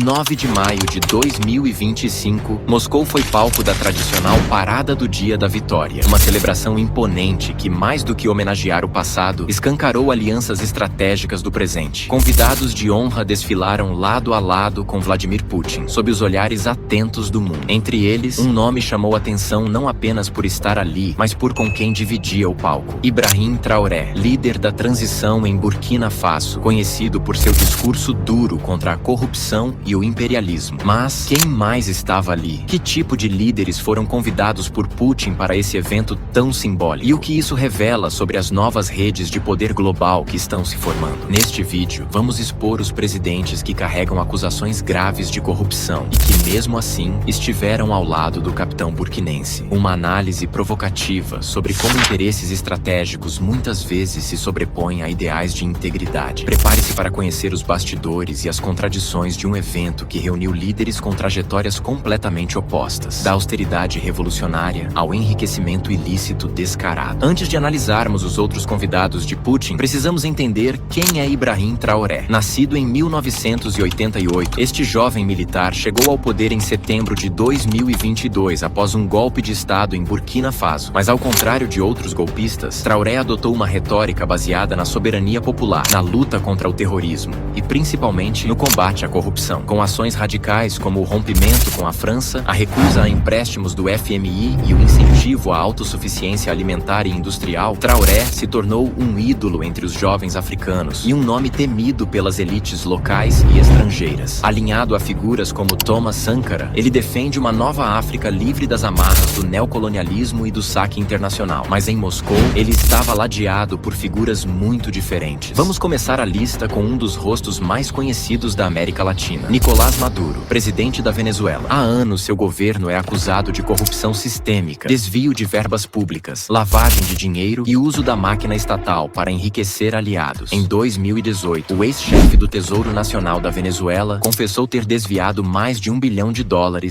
9 de maio de 2025, Moscou foi palco da tradicional Parada do Dia da Vitória. Uma celebração imponente que, mais do que homenagear o passado, escancarou alianças estratégicas do presente. Convidados de honra desfilaram lado a lado com Vladimir Putin, sob os olhares atentos do mundo. Entre eles, um nome chamou atenção não apenas por estar ali, mas por com quem dividia o palco. Ibrahim Traoré, líder da transição em Burkina Faso, conhecido por seu discurso duro contra a corrupção e o imperialismo. Mas quem mais estava ali? Que tipo de líderes foram convidados por Putin para esse evento tão simbólico? E o que isso revela sobre as novas redes de poder global que estão se formando? Neste vídeo, vamos expor os presidentes que carregam acusações graves de corrupção e que, mesmo assim, estiveram ao lado do capitão burkinense. Uma análise provocativa sobre como interesses estratégicos muitas vezes se sobrepõem a ideais de integridade. Prepare-se para conhecer os bastidores e as contradições de um evento que reuniu líderes com trajetórias completamente opostas, da austeridade revolucionária ao enriquecimento ilícito descarado. Antes de analisarmos os outros convidados de Putin, precisamos entender quem é Ibrahim Traoré. Nascido em 1988, este jovem militar chegou ao poder em setembro de 2022 após um golpe de Estado em Burkina Faso. Mas ao contrário de outros golpistas, Traoré adotou uma retórica baseada na soberania popular, na luta contra o terrorismo e principalmente no combate à corrupção. Com ações radicais como o rompimento com a França, a recusa a empréstimos do FMI e o incentivo à autossuficiência alimentar e industrial, Traoré se tornou um ídolo entre os jovens africanos e um nome temido pelas elites locais e estrangeiras. Alinhado a figuras como Thomas Sankara, ele defende uma nova África livre das amarras do neocolonialismo e do saque internacional. Mas em Moscou, ele estava ladeado por figuras muito diferentes. Vamos começar a lista com um dos rostos mais conhecidos da América Latina, Nicolás Maduro, presidente da Venezuela. Há anos, seu governo é acusado de corrupção sistêmica, desvio de verbas públicas, lavagem de dinheiro e uso da máquina estatal para enriquecer aliados. Em 2018, o ex-chefe do Tesouro Nacional da Venezuela confessou ter desviado mais de $1 bilhão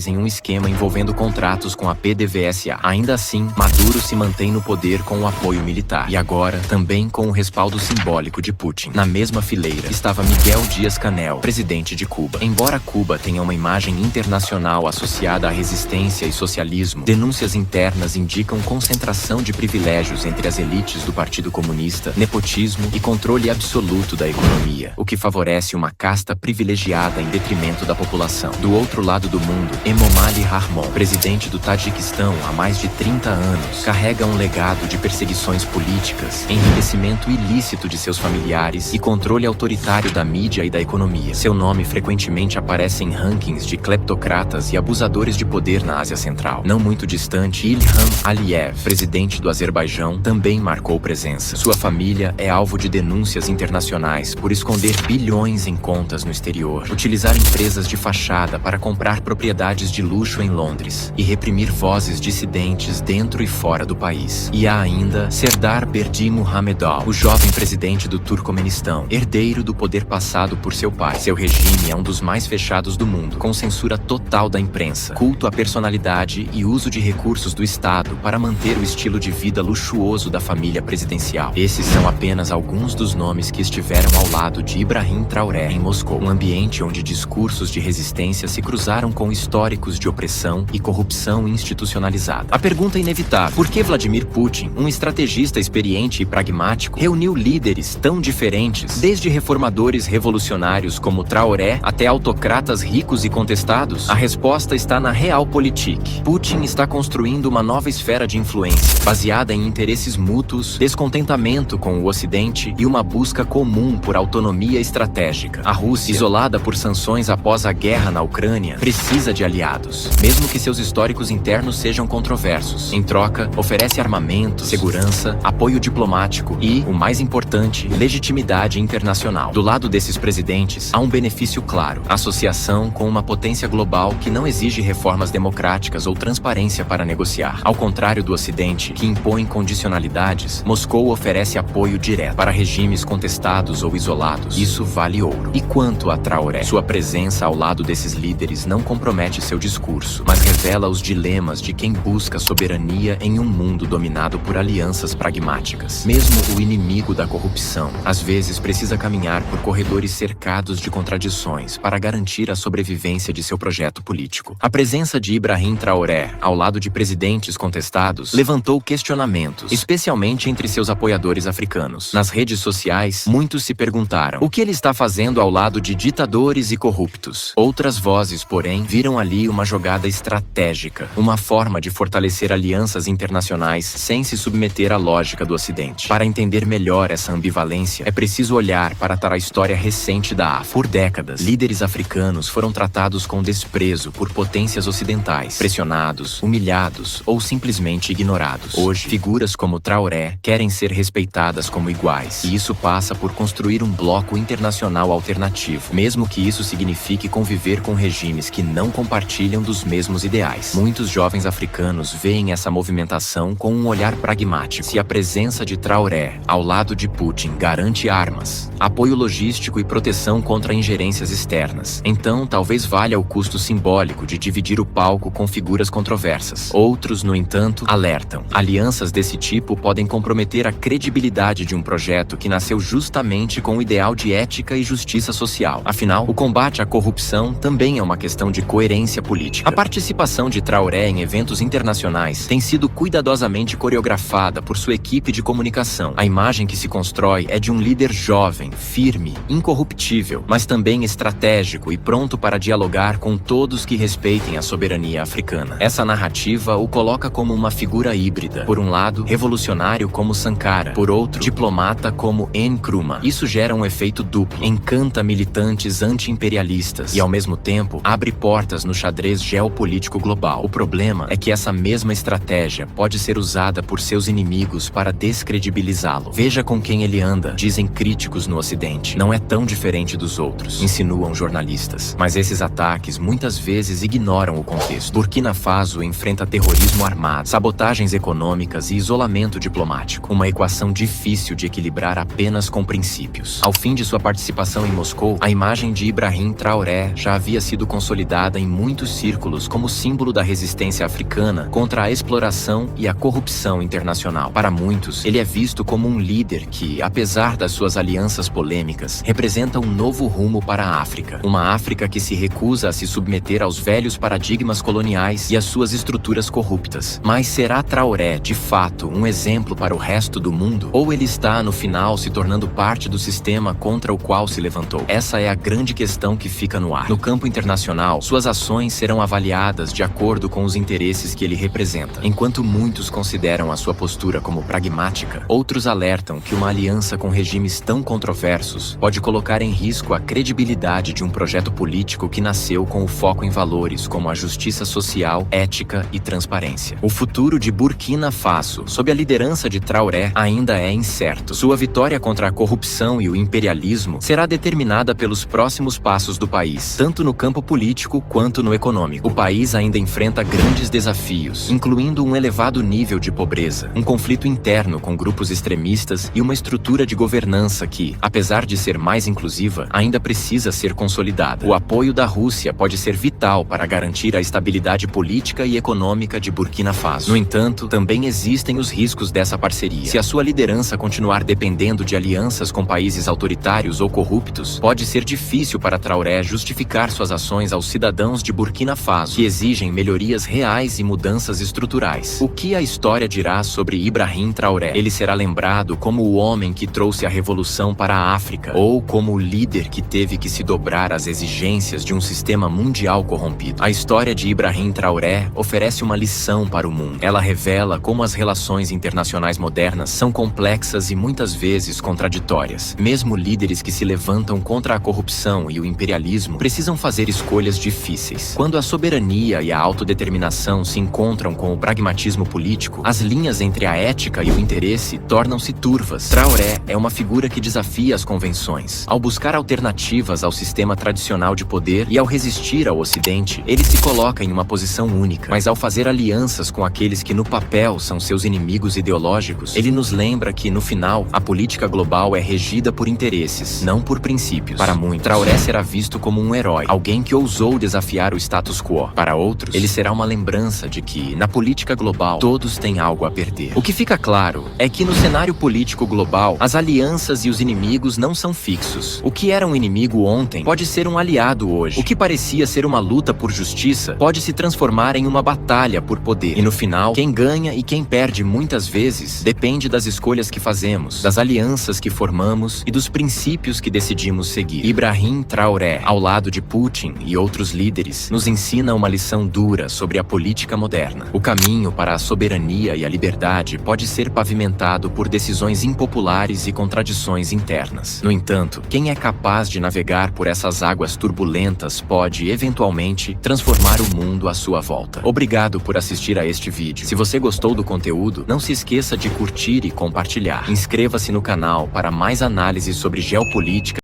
em um esquema envolvendo contratos com a PDVSA. Ainda assim, Maduro se mantém no poder com o apoio militar e agora também com o respaldo simbólico de Putin. Na mesma fileira estava Miguel Díaz-Canel, presidente de Cuba. Embora Cuba tenha uma imagem internacional associada à resistência e socialismo, denúncias internas indicam concentração de privilégios entre as elites do Partido Comunista, nepotismo e controle absoluto da economia, o que favorece uma casta privilegiada em detrimento da população. Do outro lado do mundo, Emomali Rahmon, presidente do Tajiquistão há mais de 30 anos, carrega um legado de perseguições políticas, enriquecimento ilícito de seus familiares e controle autoritário da mídia e da economia. Seu nome frequentemente aparece em rankings de cleptocratas e abusadores de poder na Ásia Central. Não muito distante, Ilham Aliyev, presidente do Azerbaijão, também marcou presença. Sua família é alvo de denúncias internacionais por esconder bilhões em contas no exterior, utilizar empresas de fachada para comprar propriedades de luxo em Londres e reprimir vozes dissidentes dentro e fora do país. E há ainda Serdar Berdimuhamedov, o jovem presidente do Turcomenistão, herdeiro do poder passado por seu pai. Seu regime é um dos mais fechados do mundo, com censura total da imprensa, culto à personalidade e uso de recursos do Estado para manter o estilo de vida luxuoso da família presidencial. Esses são apenas alguns dos nomes que estiveram ao lado de Ibrahim Traoré em Moscou, um ambiente onde discursos de resistência se cruzaram com históricos de opressão e corrupção institucionalizada. A pergunta é inevitável: por que Vladimir Putin, um estrategista experiente e pragmático, reuniu líderes tão diferentes, desde reformadores revolucionários como Traoré até autocratas ricos e contestados? A resposta está na Realpolitik. Putin está construindo uma nova esfera de influência, baseada em interesses mútuos, descontentamento com o Ocidente e uma busca comum por autonomia estratégica. A Rússia, isolada por sanções após a guerra na Ucrânia, precisa de aliados, mesmo que seus históricos internos sejam controversos. Em troca, oferece armamento, segurança, apoio diplomático e, o mais importante, legitimidade internacional. Do lado desses presidentes, há um benefício claro: associação com uma potência global que não exige reformas democráticas ou transparência para negociar. Ao contrário do Ocidente, que impõe condicionalidades, Moscou oferece apoio direto para regimes contestados ou isolados. Isso vale ouro. E quanto a Traoré? Sua presença ao lado desses líderes não compromete seu discurso, mas revela os dilemas de quem busca soberania em um mundo dominado por alianças pragmáticas. Mesmo o inimigo da corrupção, às vezes precisa caminhar por corredores cercados de contradições para garantir a sobrevivência de seu projeto político. A presença de Ibrahim Traoré, ao lado de presidentes contestados, levantou questionamentos, especialmente entre seus apoiadores africanos. Nas redes sociais, muitos se perguntaram: o que ele está fazendo ao lado de ditadores e corruptos? Outras vozes, porém, viram ali uma jogada estratégica, uma forma de fortalecer alianças internacionais sem se submeter à lógica do Ocidente. Para entender melhor essa ambivalência, é preciso olhar para a história recente da África. Por décadas, líderes africanos foram tratados com desprezo por potências ocidentais, pressionados, humilhados ou simplesmente ignorados. Hoje, figuras como Traoré querem ser respeitadas como iguais, e isso passa por construir um bloco internacional alternativo, mesmo que isso signifique conviver com regimes que não compartilham dos mesmos ideais. Muitos jovens africanos veem essa movimentação com um olhar pragmático. Se a presença de Traoré ao lado de Putin garante armas, apoio logístico e proteção contra ingerências externas, então talvez valha o custo simbólico de dividir o palco com figuras controversas. Outros, no entanto, alertam: alianças desse tipo podem comprometer a credibilidade de um projeto que nasceu justamente com o ideal de ética e justiça social. Afinal, o combate à corrupção também é uma questão de coerência política. A participação de Traoré em eventos internacionais tem sido cuidadosamente coreografada por sua equipe de comunicação. A imagem que se constrói é de um líder jovem, firme, incorruptível, mas também estratégico e pronto para dialogar com todos que respeitem a soberania africana. Essa narrativa o coloca como uma figura híbrida. Por um lado, revolucionário como Sankara, por outro, diplomata como Nkrumah. Isso gera um efeito duplo: encanta militantes anti-imperialistas e, ao mesmo tempo, abre portas no xadrez geopolítico global. O problema é que essa mesma estratégia pode ser usada por seus inimigos para descredibilizá-lo. Veja com quem ele anda, dizem críticos no Ocidente. Não é tão diferente dos outros, insinuam jornalistas. Mas esses ataques muitas vezes ignoram o contexto. Burkina Faso enfrenta terrorismo armado, sabotagens econômicas e isolamento diplomático. Uma equação difícil de equilibrar apenas com princípios. Ao fim de sua participação em Moscou, a imagem de Ibrahim Traoré já havia sido consolidada em muitos círculos como símbolo da resistência africana contra a exploração e a corrupção internacional. Para muitos, ele é visto como um líder que, apesar das suas alianças polêmicas, representa um novo rumo para a África. Uma África que se recusa a se submeter aos velhos paradigmas coloniais e às suas estruturas corruptas. Mas será Traoré, de fato, um exemplo para o resto do mundo? Ou ele está, no final, se tornando parte do sistema contra o qual se levantou? Essa é a grande questão que fica no ar. No campo internacional, suas ações serão avaliadas de acordo com os interesses que ele representa. Enquanto muitos consideram a sua postura como pragmática, outros alertam que uma aliança com regimes tão controversos pode colocar em risco a credibilidade de um projeto político que nasceu com o foco em valores como a justiça social, ética e transparência. O futuro de Burkina Faso, sob a liderança de Traoré, ainda é incerto. Sua vitória contra a corrupção e o imperialismo será determinada pelos próximos passos do país, tanto no campo político quanto no econômico. O país ainda enfrenta grandes desafios, incluindo um elevado nível de pobreza, um conflito interno com grupos extremistas e uma estrutura de governança que, apesar de ser mais inclusiva, ainda precisa ser consolidada. O apoio da Rússia pode ser vital para garantir a estabilidade política e econômica de Burkina Faso. No entanto, também existem os riscos dessa parceria. Se a sua liderança continuar dependendo de alianças com países autoritários ou corruptos, pode ser difícil para Traoré justificar suas ações aos cidadãos de Burkina Faso, que exigem melhorias reais e mudanças estruturais. O que a história dirá sobre Ibrahim Traoré? Ele será lembrado como o homem que trouxe a revolução para a África, ou como o líder que teve que se dobrar às exigências de um sistema mundial corrompido. A história de Ibrahim Traoré oferece uma lição para o mundo. Ela revela como as relações internacionais modernas são complexas e muitas vezes contraditórias. Mesmo líderes que se levantam contra a corrupção e o imperialismo precisam fazer escolhas difíceis. Quando a soberania e a autodeterminação se encontram com o pragmatismo político, as linhas entre a ética e o interesse tornam-se turvas. Traoré é uma figura que desafia as convenções. Ao buscar alternativas ao sistema tradicional de poder e ao resistir ao Ocidente, ele se coloca em uma posição única. Mas ao fazer alianças com aqueles que no papel são seus inimigos ideológicos, ele nos lembra que, no final, a política global é regida por interesses, não por princípios. Para muitos, Traoré será visto como um herói, alguém que ousou desafiar o status quo. Para outros, ele será uma lembrança de que, na política global, todos têm algo a perder. O que fica claro é que no cenário político global, as alianças e os inimigos não são fixos. O que era um inimigo ontem pode ser ser um aliado hoje. O que parecia ser uma luta por justiça pode se transformar em uma batalha por poder. E no final, quem ganha e quem perde muitas vezes depende das escolhas que fazemos, das alianças que formamos e dos princípios que decidimos seguir. Ibrahim Traoré, ao lado de Putin e outros líderes, nos ensina uma lição dura sobre a política moderna. O caminho para a soberania e a liberdade pode ser pavimentado por decisões impopulares e contradições internas. No entanto, quem é capaz de navegar por essas águas turbulentas pode, eventualmente, transformar o mundo à sua volta. Obrigado por assistir a este vídeo. Se você gostou do conteúdo, não se esqueça de curtir e compartilhar. Inscreva-se no canal para mais análises sobre geopolítica